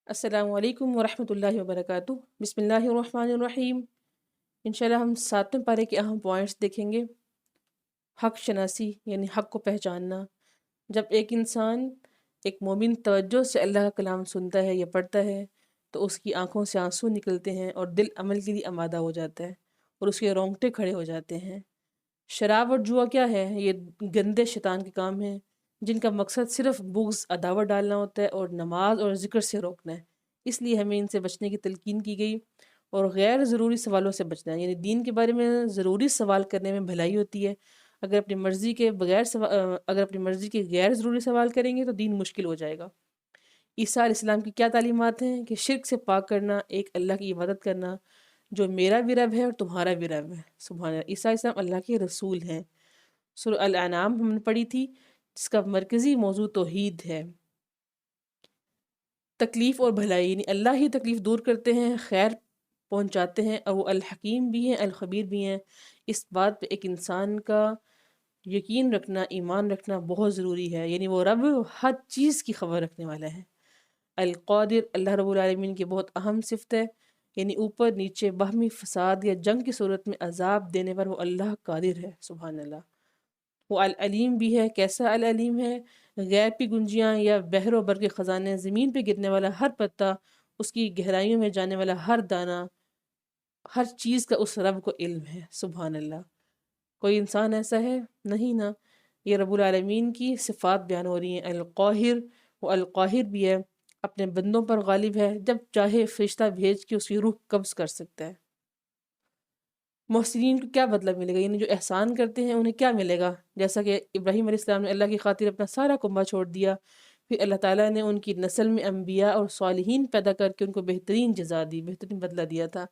السلام علیکم ورحمۃ اللہ وبرکاتہ۔ بسم اللہ الرحمن الرحیم۔ انشاءاللہ ہم ساتویں پارے کے اہم پوائنٹس دیکھیں گے۔ حق شناسی یعنی حق کو پہچاننا۔ جب ایک انسان ایک مومن توجہ سے اللہ کا کلام سنتا ہے یا پڑھتا ہے تو اس کی آنکھوں سے آنسو نکلتے ہیں اور دل عمل کے لیے آمادہ ہو جاتا ہے اور اس کے رونگٹے کھڑے ہو جاتے ہیں۔ شراب اور جوا کیا ہے؟ یہ گندے شیطان کے کام ہیں جن کا مقصد صرف بغض عداوت ڈالنا ہوتا ہے اور نماز اور ذکر سے روکنا ہے۔ اس لیے ہمیں ان سے بچنے کی تلقین کی گئی اور غیر ضروری سوالوں سے بچنا ہے، یعنی دین کے بارے میں ضروری سوال کرنے میں بھلائی ہوتی ہے۔ اگر اپنی مرضی کے غیر ضروری سوال کریں گے تو دین مشکل ہو جائے گا۔ عیسیٰ علیہ السلام کی کیا تعلیمات ہیں کہ شرک سے پاک کرنا، ایک اللہ کی عبادت کرنا جو میرا بھی رب ہے اور تمہارا بھی رب ہے۔ سبحان اللہ۔ عیسیٰ علیہ السلام اللہ کے رسول ہیں۔ سورہ الانعام ہم نے پڑھی تھی جس کا مرکزی موضوع توحید ہے۔ تکلیف اور بھلائی، یعنی اللہ ہی تکلیف دور کرتے ہیں، خیر پہنچاتے ہیں، اور وہ الحکیم بھی ہیں، الخبیر بھی ہیں۔ اس بات پہ ایک انسان کا یقین رکھنا، ایمان رکھنا بہت ضروری ہے، یعنی وہ رب ہر چیز کی خبر رکھنے والا ہے۔ القادر، اللہ رب العالمین کی بہت اہم صفت ہے، یعنی اوپر نیچے باہمی فساد یا جنگ کی صورت میں عذاب دینے پر وہ اللہ قادر ہے۔ سبحان اللہ۔ وہ العلیم بھی ہے۔ کیسا العلیم ہے؟ غیب کی گنجیاں یا بحر و بر کے خزانے، زمین پہ گرنے والا ہر پتا، اس کی گہرائیوں میں جانے والا ہر دانہ، ہر چیز کا اس رب کو علم ہے۔ سبحان اللہ۔ کوئی انسان ایسا ہے؟ نہیں نا۔ یہ رب العالمین کی صفات بیان ہو رہی ہیں۔ القاہر، وہ القاہر بھی ہے، اپنے بندوں پر غالب ہے، جب چاہے فرشتہ بھیج کے اس کی روح قبض کر سکتا ہے۔ محسنین کو کیا بدلہ ملے گا؟ یعنی جو احسان کرتے ہیں انہیں کیا ملے گا؟ جیسا کہ ابراہیم علیہ السلام نے اللہ کی خاطر اپنا سارا کنبہ چھوڑ دیا، پھر اللہ تعالیٰ نے ان کی نسل میں انبیاء اور صالحین پیدا کر کے ان کو بہترین جزا دی، بہترین بدلہ دیا تھا۔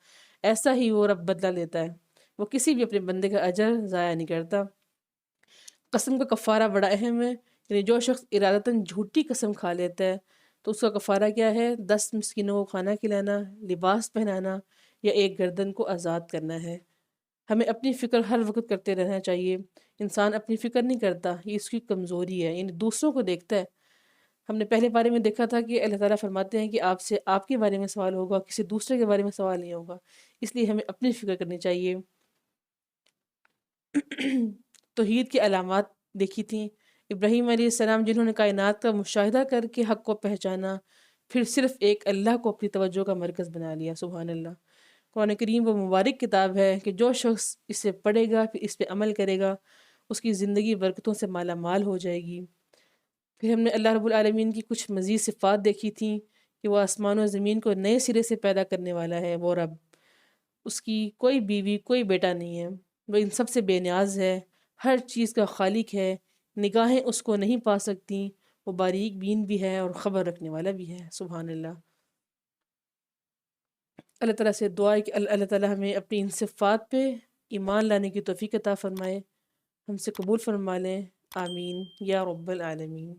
ایسا ہی وہ رب بدلہ لیتا ہے، وہ کسی بھی اپنے بندے کا اجر ضائع نہیں کرتا۔ قسم کا کفارہ بڑا اہم ہے، یعنی جو شخص ارادتاً جھوٹی قسم کھا لیتا ہے تو اس کا کفارہ کیا ہے؟ 10 مسکینوں کو کھانا کھلانا، لباس پہنانا یا ایک گردن کو آزاد کرنا ہے۔ ہمیں اپنی فکر ہر وقت کرتے رہنا چاہیے۔ انسان اپنی فکر نہیں کرتا، یہ اس کی کمزوری ہے، یعنی دوسروں کو دیکھتا ہے۔ ہم نے پہلے بارے میں دیکھا تھا کہ اللہ تعالیٰ فرماتے ہیں کہ آپ سے آپ کے بارے میں سوال ہوگا، کسی دوسرے کے بارے میں سوال نہیں ہوگا، اس لیے ہمیں اپنی فکر کرنی چاہیے۔ توحید کی علامات دیکھی تھیں۔ ابراہیم علیہ السلام جنہوں نے کائنات کا مشاہدہ کر کے حق کو پہچانا، پھر صرف ایک اللہ کو اپنی توجہ کا مرکز بنا لیا۔ سبحان اللہ۔ قرآن کریم وہ مبارک کتاب ہے کہ جو شخص اسے پڑھے گا پھر اس پہ عمل کرے گا اس کی زندگی برکتوں سے مالا مال ہو جائے گی۔ پھر ہم نے اللہ رب العالمین کی کچھ مزید صفات دیکھی تھیں کہ وہ آسمان و زمین کو نئے سرے سے پیدا کرنے والا ہے۔ وہ رب، اس کی کوئی بیوی کوئی بیٹا نہیں ہے، وہ ان سب سے بے نیاز ہے، ہر چیز کا خالق ہے، نگاہیں اس کو نہیں پا سکتی، وہ باریک بین بھی ہے اور خبر رکھنے والا بھی ہے۔ سبحان اللہ۔ اللہ تعالیٰ سے دعا ہے کہ اللہ تعالیٰ ہمیں اپنی ان صفات پہ ایمان لانے کی توفیق عطا فرمائے، ہم سے قبول فرما لیں۔ آمین یا رب العالمین۔